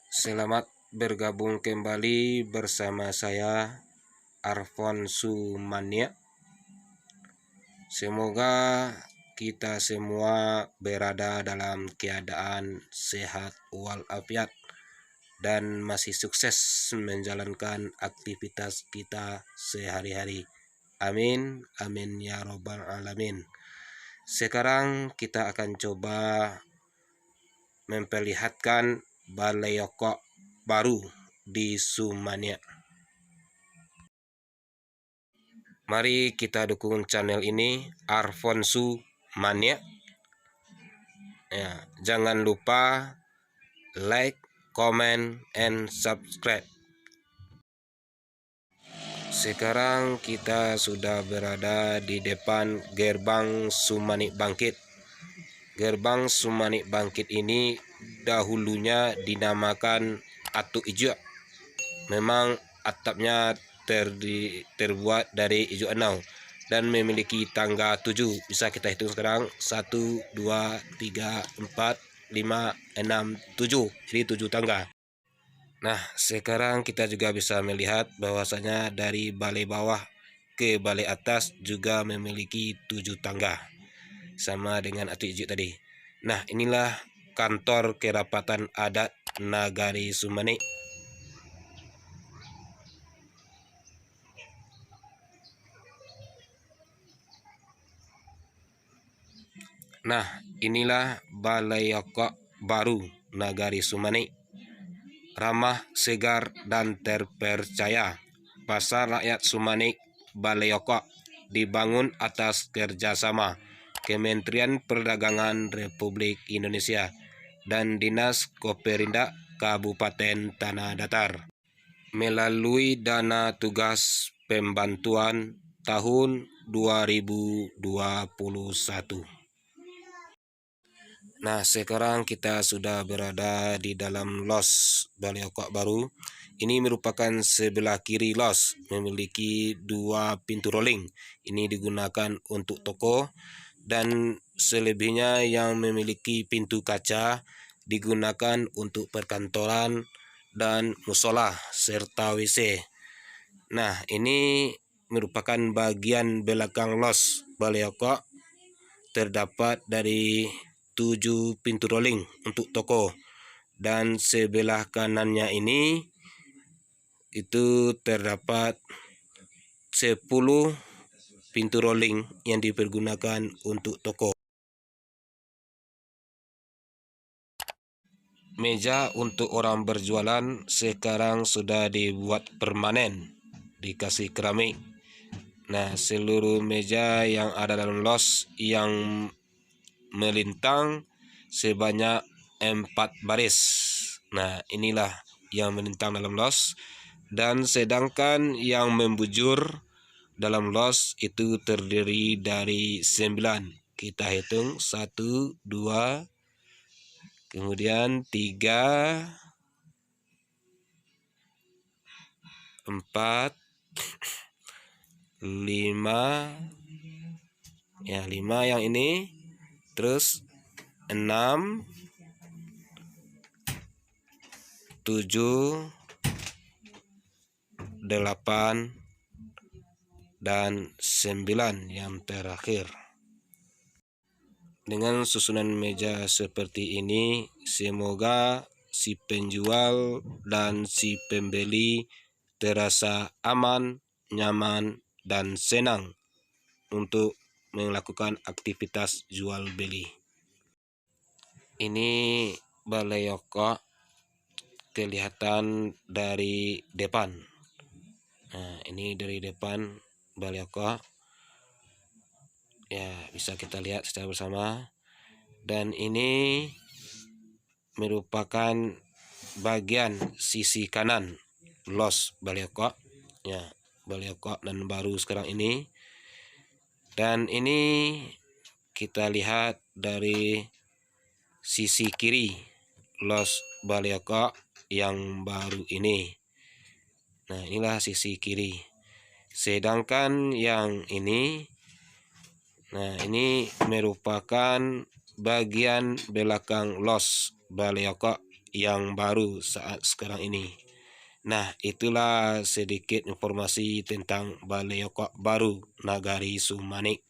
Selamat bergabung kembali bersama saya Arfon Sumania. Semoga kita semua berada dalam keadaan sehat walafiat dan masih sukses menjalankan aktivitas kita sehari-hari. Amin, amin ya robbal alamin. Sekarang kita akan coba memperlihatkan balai yokok baru di Sumania. Mari kita dukung channel ini Arfon Sumania. Ya, jangan lupa like, comment, and subscribe. Sekarang kita sudah berada di depan gerbang Sumanik Bangkit. Gerbang Sumanik Bangkit ini dahulunya dinamakan Atu Ijo. Memang atapnya terbuat dari ijo anau dan memiliki tangga 7. Bisa kita hitung sekarang 1, 2, 3, 4, 5, 6, 7. Jadi 7 tangga. Nah, sekarang kita juga bisa melihat bahwasanya dari balai bawah ke balai atas juga memiliki 7 tangga. Sama dengan Atu Ijo tadi. Nah, inilah kantor kerapatan adat Nagari Sumanik. Nah, inilah balai yokok baru Nagari Sumanik. Ramah, segar, dan terpercaya. Pasar Rakyat Sumanik Balai Yokok dibangun atas kerjasama Kementerian Perdagangan Republik Indonesia dan Dinas Koperindak Kabupaten Tanah Datar melalui dana tugas pembantuan tahun 2021. Nah, sekarang kita sudah berada di dalam los balai yokok baru. Ini merupakan sebelah kiri los, memiliki 2 pintu rolling. Ini digunakan untuk toko dan selebihnya yang memiliki pintu kaca digunakan untuk perkantoran dan musola serta WC. Nah, ini merupakan bagian belakang los balai yokok. Terdapat dari 7 pintu rolling untuk toko dan sebelah kanannya ini itu terdapat 10 pintu rolling yang dipergunakan untuk toko. Meja untuk orang berjualan sekarang sudah dibuat permanen, dikasih keramik. Nah, seluruh meja yang ada dalam los yang melintang sebanyak 4 baris. Nah, inilah yang melintang dalam los, dan sedangkan yang membujur dalam los itu terdiri dari 9. Kita hitung 1, 2, kemudian 3, 4, 5, ya 5 yang ini, terus 6, 7, 8, dan 9 yang terakhir. Dengan susunan meja seperti ini, semoga si penjual dan si pembeli terasa aman, nyaman, dan senang untuk melakukan aktivitas jual beli. Ini balai yokok kelihatan dari depan. Nah, ini dari depan balai yokok. Ya, bisa kita lihat secara bersama. Dan ini merupakan bagian sisi kanan los balai yokok. Ya, balai yokok dan baru sekarang ini. Dan ini kita lihat dari sisi kiri los balai yokok yang baru ini. Nah, inilah sisi kiri. Sedangkan yang ini, nah ini merupakan bagian belakang los balai yokok yang baru saat sekarang ini. Nah, itulah sedikit informasi tentang Balai Oka Baru Nagari Sumanik.